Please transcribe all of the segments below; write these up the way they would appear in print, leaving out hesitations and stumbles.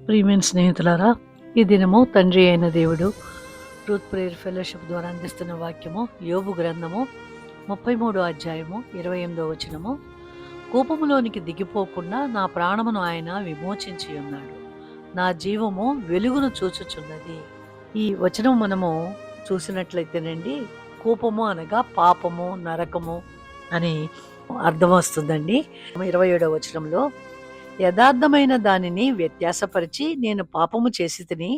ప్రియమైన స్నేహితులారా, ఈ దినము తండ్రి అయిన దేవుడు ట్రూత్ ప్రేయర్ ఫెలోషిప్ ద్వారా అందిస్తున్న వాక్యము యోబు గ్రంథము 33 అధ్యాయము 28 వచనము. కోపములోనికి దిగిపోకుండా నా ప్రాణమును ఆయన విమోచించి ఉన్నాడు, నా జీవము వెలుగును చూచుచున్నది. ఈ వచనం మనము చూసినట్లయితేనండి, కోపము అనగా పాపము, నరకము అని అర్థం వస్తుందండి. 27వ వచనంలో, యథార్థమైన దానిని వ్యత్యాసపరిచి నేను పాపము చేసి తిని,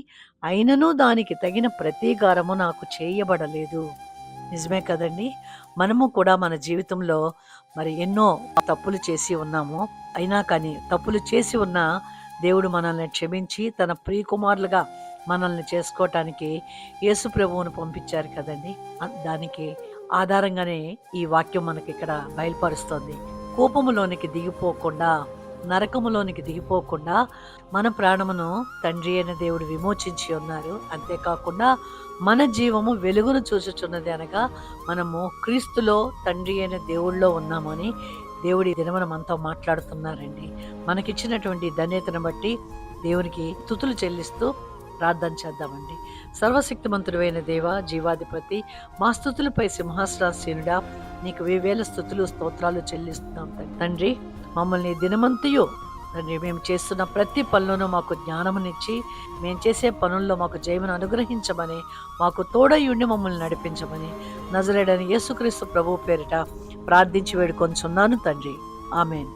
అయినను దానికి తగిన ప్రతీకారము నాకు చేయబడలేదు. నిజమే కదండి. మనము కూడా మన జీవితంలో మరి ఎన్నో తప్పులు చేసి ఉన్నాము. అయినా కానీ తప్పులు చేసి ఉన్న దేవుడు మనల్ని క్షమించి తన ప్రియకుమారులుగా మనల్ని చేసుకోవటానికి యేసు ప్రభువును పంపించారు కదండి. దానికి ఆధారంగానే ఈ వాక్యం మనకి ఇక్కడ బయలుపరుస్తోంది. కోపములోనికి దిగిపోకుండా, నరకములోనికి దిగిపోకుండా మన ప్రాణమును తండ్రి అయిన దేవుడు విమోచించి ఉన్నారు. అంతేకాకుండా మన జీవము వెలుగును చూచుచున్నది, అనగా మనము క్రీస్తులో తండ్రి అయిన దేవుళ్ళో ఉన్నామని దేవుడి దినమున మనతో మాట్లాడుతున్నారండి. మనకిచ్చినటువంటి ధన్యతను బట్టి దేవునికి స్తుతులు చెల్లిస్తూ ప్రార్థన చేద్దామండి. సర్వశక్తిమంతుడైన దేవ, జీవాధిపతి, మా స్తుతులపై సింహాసనాసీనుడా, నీకు వేవేల స్తుతులు స్తోత్రాలు చెల్లిస్తున్నాం తండ్రి. మమ్మల్ని దినమంతయు తండ్రి మేము చేస్తున్న ప్రతి పనులను మాకు జ్ఞానమునిచ్చి, మేము చేసే పనుల్లో మాకు జయమును అనుగ్రహించమని, మాకు తోడయుండి మమ్మల్ని నడిపించమని నజరేయుడైన యేసుక్రీస్తు ప్రభువు పేరిట ప్రార్థించి వేడుకొంచున్నాను తండ్రి. ఆమేన్.